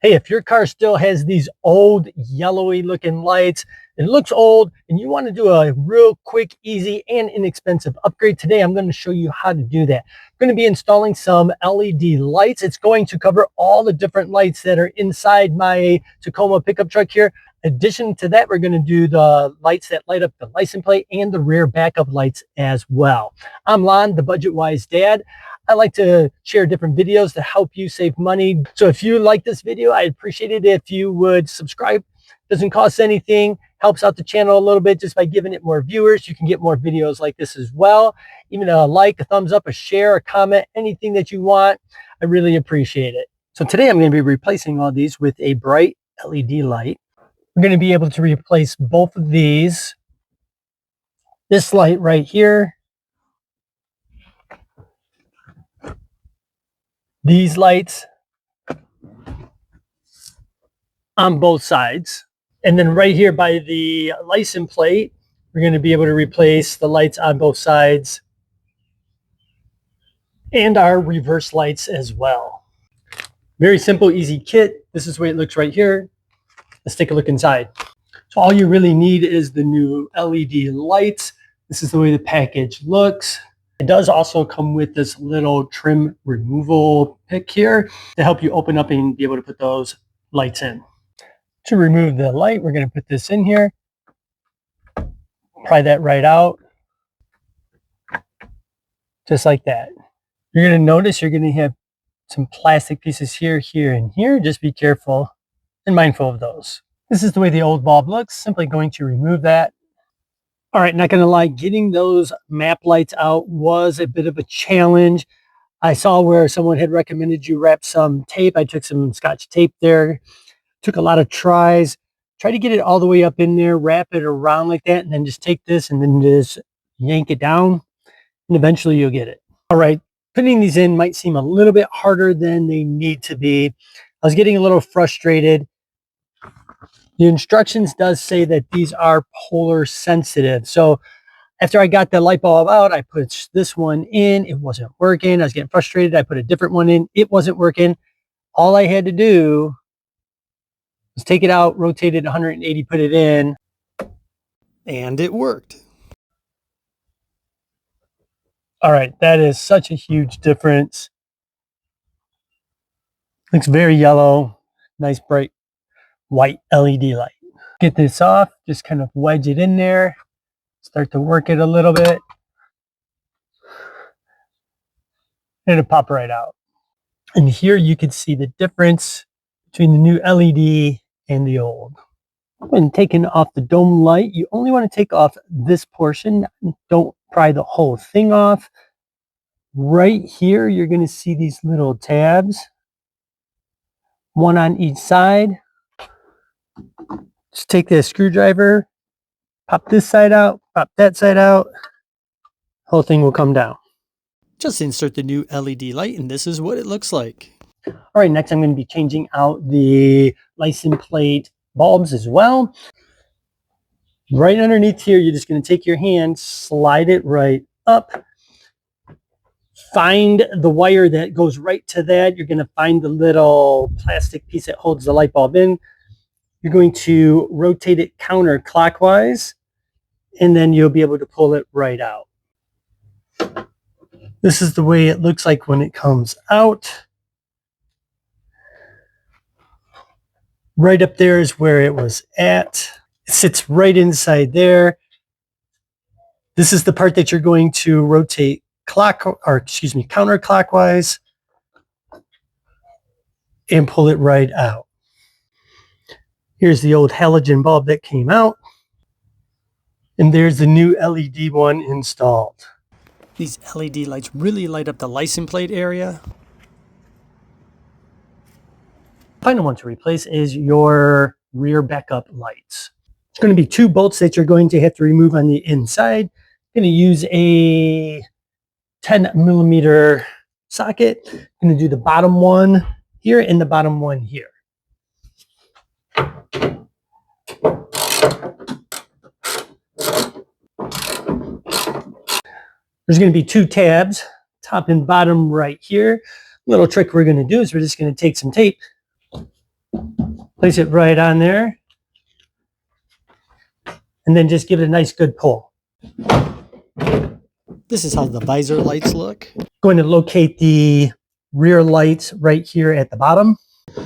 Hey, if your car still has these old yellowy looking lights, it looks old, and you want to do a real quick, easy, and inexpensive upgrade, today I'm going to show you how to do that. I'm going to be installing some LED lights. It's going to cover all the different lights that are inside my Tacoma pickup truck here. In addition to that, we're going to do the lights that light up the license plate and the rear backup lights as well. I'm Lon, the Budget Wise Dad. I like to share different videos to help you save money. So if you like this video, I'd appreciate it if you would subscribe. Doesn't cost anything, helps out the channel a little bit just by giving it more viewers. You can get more videos like this as well. Even a like, a thumbs up, a share, a comment, anything that you want. I really appreciate it. So today I'm going to be replacing all these with a bright LED light. We're going to be able to replace both of these. This light right here. These lights on both sides. And then right here by the license plate, we're going to be able to replace the lights on both sides and our reverse lights as well. Very simple, easy kit. This is the way it looks right here. Let's take a look inside. So all you really need is the new LED lights. This is the way the package looks. It does also come with this little trim removal pick here to help you open up and be able to put those lights in. To remove the light, we're going to put this in here. Pry that right out. Just like that. You're going to notice you're going to have some plastic pieces here, here, and here. Just be careful and mindful of those. This is the way the old bulb looks. Simply going to remove that. All right, not going to lie, getting those map lights out was a bit of a challenge. I saw where someone had recommended you wrap some tape. I took some Scotch tape there. Took a lot of tries. Try to get it all the way up in there, wrap it around like that, and then just take this and then just yank it down, and eventually you'll get it. All right, putting these in might seem a little bit harder than they need to be. I was getting a little frustrated. The instructions does say that these are polar sensitive. So after I got the light bulb out, I put this one in. It wasn't working. I was getting frustrated. I put a different one in. It wasn't working. All I had to do was take it out, rotate it 180, put it in, and it worked. All right, that is such a huge difference. Looks very yellow. Nice bright white LED light. Get this off, just kind of wedge it in there, start to work it a little bit, and it'll pop right out. And here you can see the difference between the new LED and the old. When taking off the dome light, you only want to take off this portion. Don't pry the whole thing off. Right here, you're going to see these little tabs, one on each side. Just take the screwdriver, pop this side out, pop that side out. Whole thing will come down. Just insert the new LED light and this is what it looks like. All right, next I'm going to be changing out the license plate bulbs as well. Right underneath here, you're just going to take your hand, slide it right up. Find the wire that goes right to that. You're going to find the little plastic piece that holds the light bulb in. You're going to rotate it counterclockwise, and then you'll be able to pull it right out. This is the way it looks like when it comes out. Right up there is where it was at. It sits right inside there. This is the part that you're going to rotate counterclockwise and pull it right out. Here's the old halogen bulb that came out. And there's the new LED one installed. These LED lights really light up the license plate area. Final one to replace is your rear backup lights. It's going to be 2 bolts that you're going to have to remove on the inside. I'm going to use a 10mm socket. I'm going to do the bottom one here and the bottom one here. There's going to be 2 tabs, top and bottom right here. Little trick we're going to do is we're just going to take some tape, Place it right on there. And then just give it a nice good pull. This is how the visor lights look. Going to locate the rear lights right here at the bottom. I'm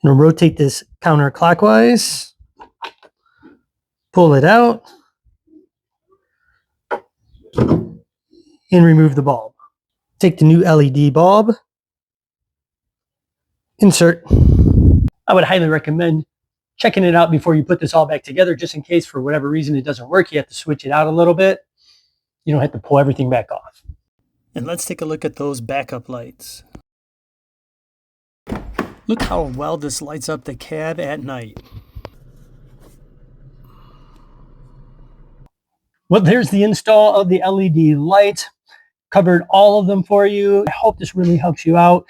going to rotate this counterclockwise. Pull it out. And remove the bulb. Take the new LED bulb. Insert. I would highly recommend checking it out before you put this all back together, just in case for whatever reason it doesn't work. You have to switch it out a little bit. You don't have to pull everything back off. And let's take a look at those backup lights. Look how well this lights up the cab at night. Well, there's the install of the LED lights. Covered all of them for you. I hope this really helps you out.